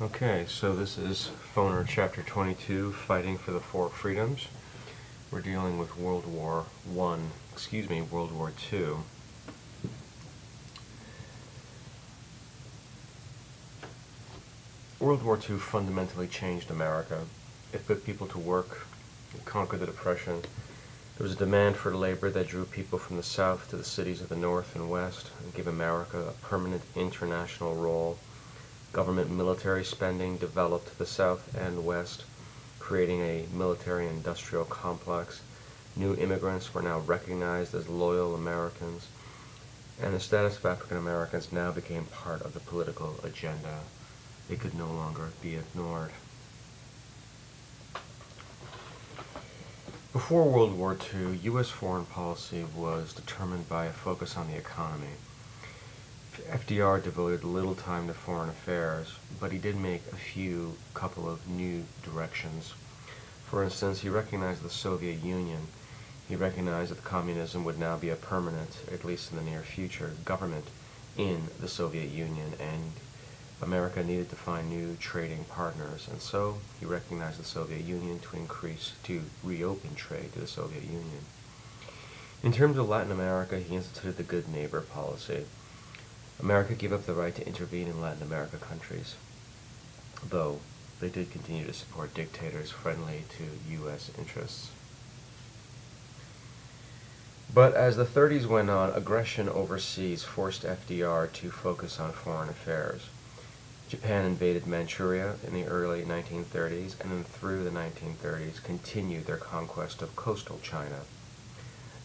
Okay, so this is Foner Chapter 22, Fighting for the Four Freedoms. We're dealing with World War II. World War II fundamentally changed America. It put people to work, it conquered the Depression. There was a demand for labor that drew people from the South to the cities of the North and West and gave America a permanent international role. Government military spending developed the South and West, creating a military-industrial complex. New immigrants were now recognized as loyal Americans, and the status of African Americans now became part of the political agenda. It could no longer be ignored. Before World War II, U.S. foreign policy was determined by a focus on the economy. FDR devoted little time to foreign affairs, but he did make a couple of new directions. For instance, he recognized the Soviet Union. He recognized that communism would now be a permanent, at least in the near future, government in the Soviet Union, and America needed to find new trading partners, and so he recognized the Soviet Union to reopen trade to the Soviet Union. In terms of Latin America, he instituted the Good Neighbor policy. America gave up the right to intervene in Latin America countries, though they did continue to support dictators friendly to U.S. interests. But as the 30s went on, aggression overseas forced FDR to focus on foreign affairs. Japan invaded Manchuria in the early 1930s, and then through the 1930s continued their conquest of coastal China.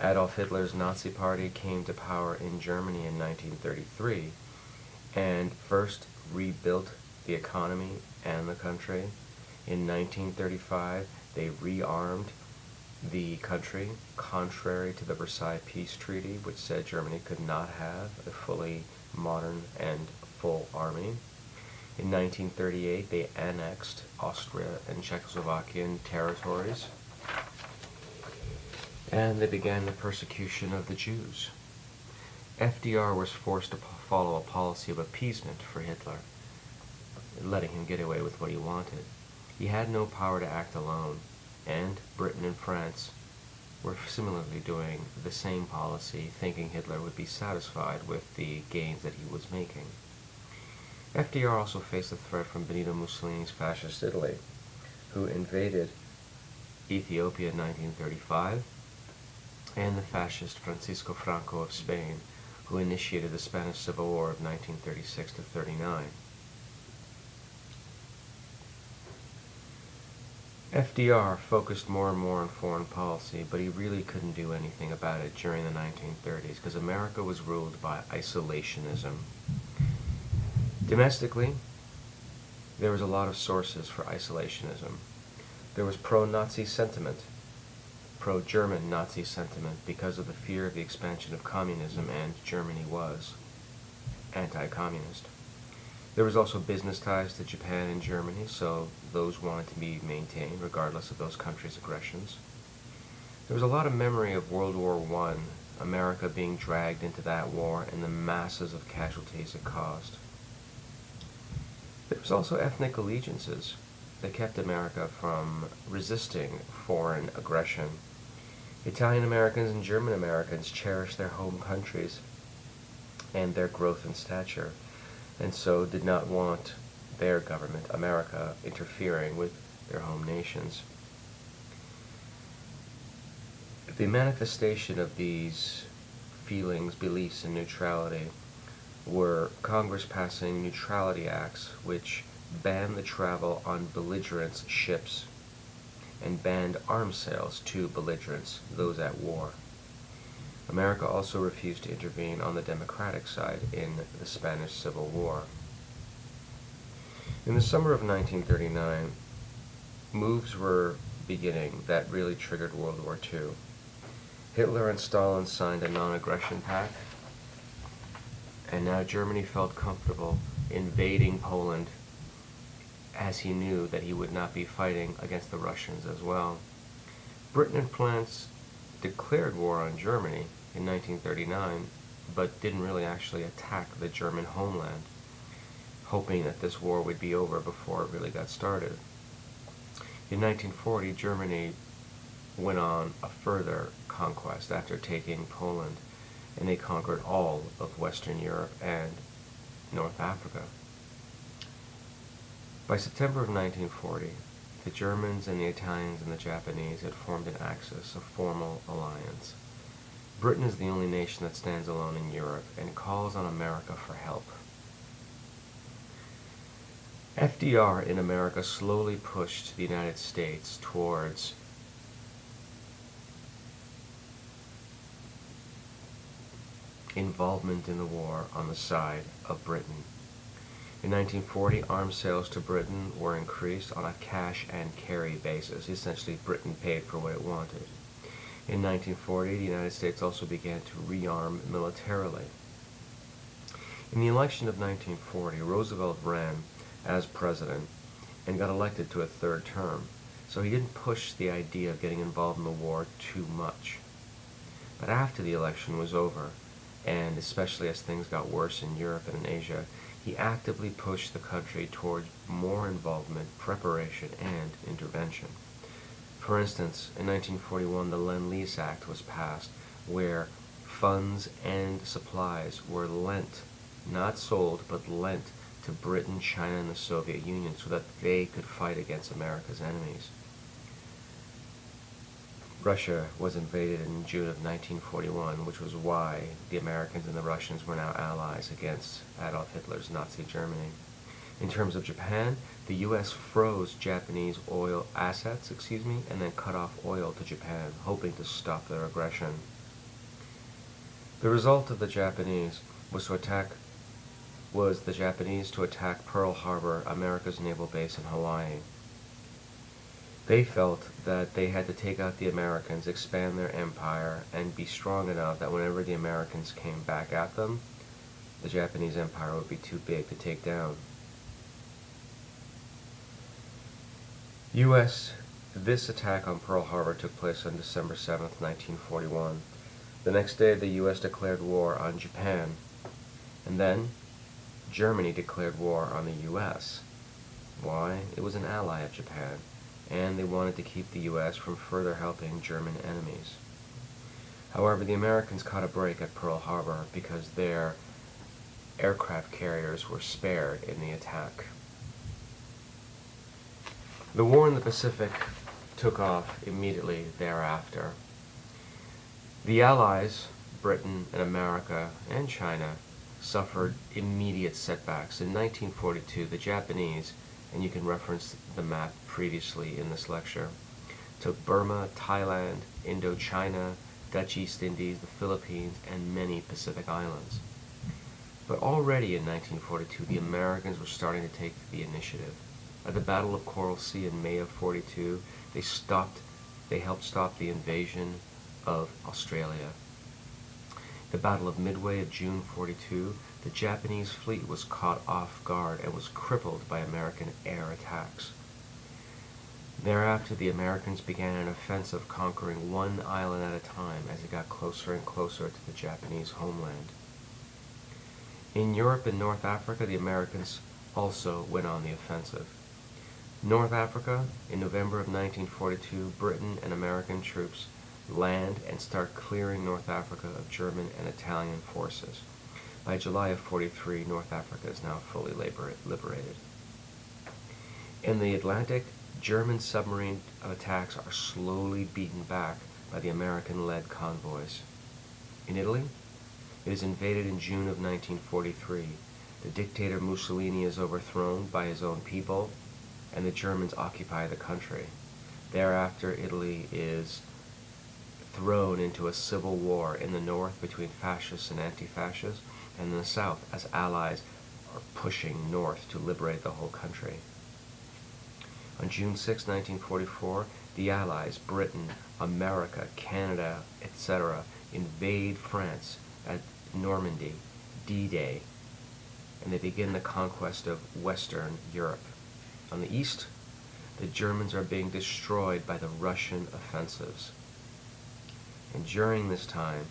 Adolf Hitler's Nazi Party came to power in Germany in 1933 and first rebuilt the economy and the country. In 1935, they rearmed the country, contrary to the Versailles Peace Treaty, which said Germany could not have a fully modern and full army. In 1938, they annexed Austria and Czechoslovakian territories, and they began the persecution of the Jews. FDR was forced to follow a policy of appeasement for Hitler, letting him get away with what he wanted. He had no power to act alone, and Britain and France were similarly doing the same policy, thinking Hitler would be satisfied with the gains that he was making. FDR also faced a threat from Benito Mussolini's fascist Italy, who invaded Ethiopia in 1935, and the fascist Francisco Franco of Spain, who initiated the Spanish Civil War of 1936 to 39. FDR focused more and more on foreign policy, but he really couldn't do anything about it during the 1930s because America was ruled by isolationism. Domestically, there was a lot of sources for isolationism. There was pro-Nazi sentiment, pro-German Nazi sentiment because of the fear of the expansion of communism, and Germany was anti-communist. There was also business ties to Japan and Germany, so those wanted to be maintained regardless of those countries' aggressions. There was a lot of memory of World War I, America being dragged into that war and the masses of casualties it caused. There was also ethnic allegiances that kept America from resisting foreign aggression. Italian Americans and German Americans cherished their home countries and their growth in stature, and so did not want their government, America, interfering with their home nations. The manifestation of these feelings, beliefs, and neutrality were Congress passing neutrality acts which banned the travel on belligerents' ships and banned arms sales to belligerents, those at war. America also refused to intervene on the Democratic side in the Spanish Civil War. In the summer of 1939, moves were beginning that really triggered World War II. Hitler and Stalin signed a non-aggression pact, and now Germany felt comfortable invading Poland, as he knew that he would not be fighting against the Russians as well. Britain and France declared war on Germany in 1939, but didn't really actually attack the German homeland. hoping that this war would be over before it really got started. In 1940, Germany went on a further conquest after taking Poland, and they conquered all of Western Europe and North Africa. By September of 1940, the Germans and the Italians and the Japanese had formed an axis, a formal alliance. Britain is the only nation that stands alone in Europe and calls on America for help. FDR in America slowly pushed the United States towards involvement in the war on the side of Britain. In 1940, arms sales to Britain were increased on a cash and carry basis. Essentially, Britain paid for what it wanted. In 1940, the United States also began to rearm militarily. In the election of 1940, Roosevelt ran as president and got elected to a third term, so he didn't push the idea of getting involved in the war too much. But after the election was over, and especially as things got worse in Europe and in Asia, he actively pushed the country towards more involvement, preparation, and intervention. For instance, in 1941, the Lend-Lease Act was passed, where funds and supplies were lent, not sold, but lent to Britain, China, and the Soviet Union so that they could fight against America's enemies. Russia was invaded in June of 1941, which was why the Americans and the Russians were now allies against Adolf Hitler's Nazi Germany. In terms of Japan, the U.S. froze Japanese oil assets, and then cut off oil to Japan, hoping to stop their aggression. The result of the Japanese was the Japanese to attack Pearl Harbor, America's naval base in Hawaii. They felt that they had to take out the Americans, expand their empire, and be strong enough that whenever the Americans came back at them, the Japanese empire would be too big to take down. This attack on Pearl Harbor took place on December 7th, 1941. The next day, the U.S. declared war on Japan, and then Germany declared war on the U.S. Why? It was an ally of Japan, and they wanted to keep the U.S. from further helping German enemies. However, the Americans caught a break at Pearl Harbor because their aircraft carriers were spared in the attack. The war in the Pacific took off immediately thereafter. The Allies, Britain and America and China, suffered immediate setbacks. In 1942, the Japanese, and you can reference the map previously in this lecture, took Burma, Thailand, Indochina, Dutch East Indies, the Philippines, and many Pacific islands. But already in 1942, the Americans were starting to take the initiative. At the Battle of Coral Sea in May of 42, they helped stop the invasion of Australia. The Battle of Midway of June 42, the Japanese fleet was caught off guard and was crippled by American air attacks. Thereafter, the Americans began an offensive conquering one island at a time as it got closer and closer to the Japanese homeland. In Europe and North Africa, the Americans also went on the offensive. North Africa, in November of 1942, Britain and American troops land and start clearing North Africa of German and Italian forces. By July of 43, North Africa is now fully liberated. In the Atlantic, German submarine attacks are slowly beaten back by the American-led convoys. In Italy, it is invaded in June of 1943. The dictator Mussolini is overthrown by his own people, and the Germans occupy the country. Thereafter, Italy is thrown into a civil war in the north between fascists and anti-fascists, and in the south as allies are pushing north to liberate the whole country. On June 6, 1944, the Allies, Britain, America, Canada, etc., invade France at Normandy, D-Day, and they begin the conquest of Western Europe. On the east, the Germans are being destroyed by the Russian offensives. And during this time,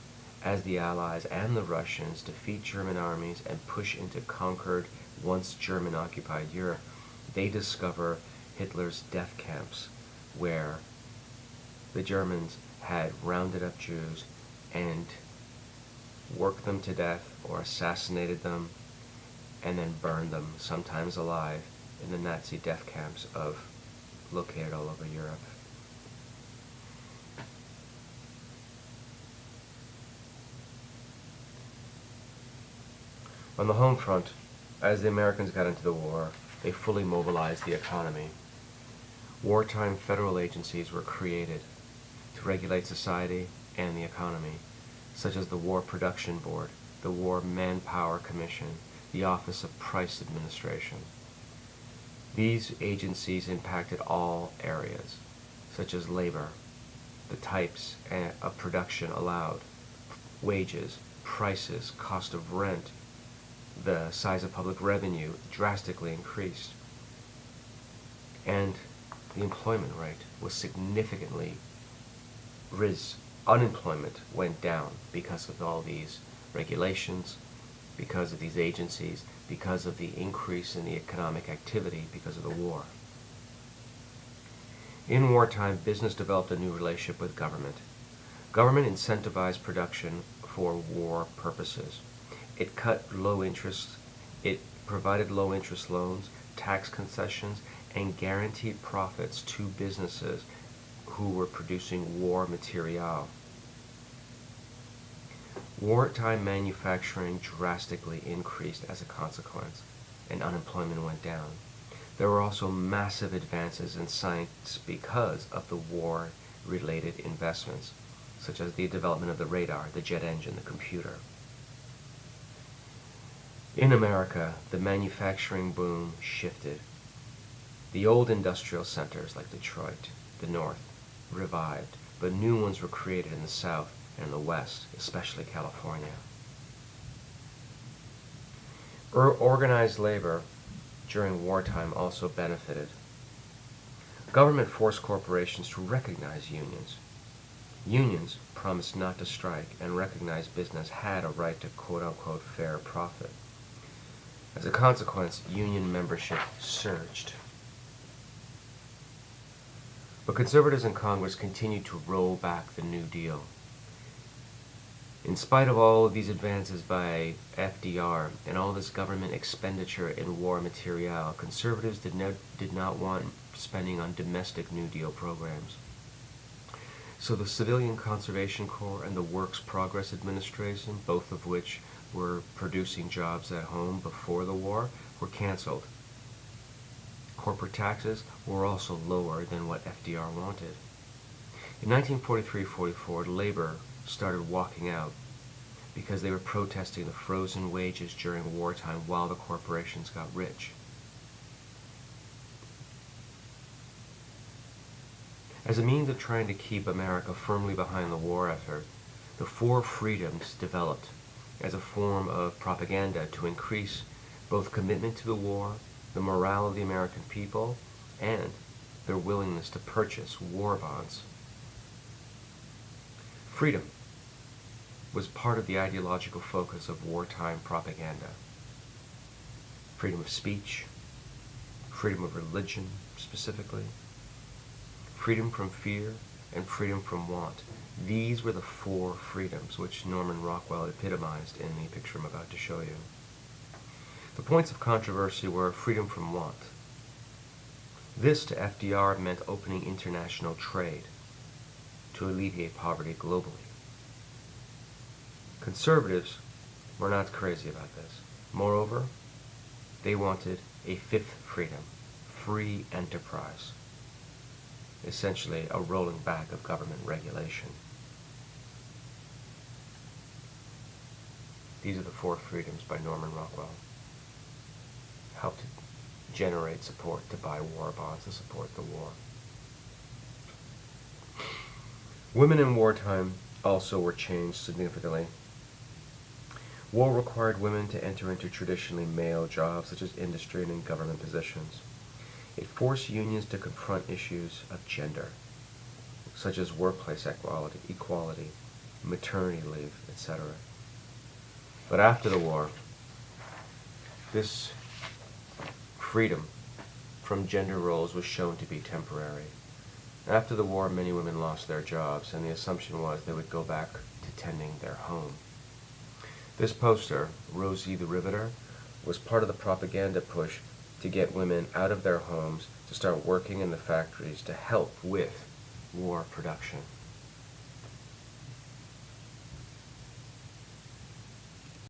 as the Allies and the Russians defeat German armies and push into conquered once German-occupied Europe, they discover Hitler's death camps, where the Germans had rounded up Jews and worked them to death or assassinated them and then burned them, sometimes alive, in the Nazi death camps located all over Europe. On the home front, as the Americans got into the war, they fully mobilized the economy. Wartime federal agencies were created to regulate society and the economy, such as the War Production Board, the War Manpower Commission, the Office of Price Administration. These agencies impacted all areas, such as labor, the types of production allowed, wages, prices, cost of rent, the size of public revenue drastically increased, and the employment rate was significantly unemployment went down because of all these regulations, because of these agencies, because of the increase in the economic activity because of the war. In wartime, business developed a new relationship with government. Government incentivized production for war purposes. It provided low interest loans, tax concessions, and guaranteed profits to businesses who were producing war material. Wartime manufacturing drastically increased as a consequence, and unemployment went down. There were also massive advances in science because of the war-related investments, such as the development of the radar, the jet engine, the computer. In America, the manufacturing boom shifted. The old industrial centers like Detroit, the North, revived, but new ones were created in the South and in the West, especially California. Organized labor during wartime also benefited. Government forced corporations to recognize unions. Unions promised not to strike and recognized business had a right to quote-unquote fair profit. As a consequence, union membership surged. But conservatives in Congress continued to roll back the New Deal. In spite of all of these advances by FDR and all this government expenditure in war material, conservatives did not want spending on domestic New Deal programs. So the Civilian Conservation Corps and the Works Progress Administration, both of which were producing jobs at home before the war, were canceled. Corporate taxes were also lower than what FDR wanted. In 1943-44, labor started walking out because they were protesting the frozen wages during wartime while the corporations got rich. As a means of trying to keep America firmly behind the war effort, the Four Freedoms developed as a form of propaganda to increase both commitment to the war, the morale of the American people, and their willingness to purchase war bonds. Freedom was part of the ideological focus of wartime propaganda. Freedom of speech, freedom of religion specifically, freedom from fear, and freedom from want. These were the four freedoms which Norman Rockwell epitomized in the picture I'm about to show you. The points of controversy were freedom from want. This to FDR meant opening international trade to alleviate poverty globally. Conservatives were not crazy about this. Moreover, they wanted a fifth freedom, free enterprise, essentially a rolling back of government regulation. These are the four freedoms by Norman Rockwell. Helped to generate support to buy war bonds to support the war. Women in wartime also were changed significantly. War required women to enter into traditionally male jobs such as industry and in government positions. It forced unions to confront issues of gender, such as workplace equality, maternity leave, etc. But after the war, this freedom from gender roles was shown to be temporary. After the war, many women lost their jobs, and the assumption was they would go back to tending their home. This poster, Rosie the Riveter, was part of the propaganda push to get women out of their homes to start working in the factories to help with war production.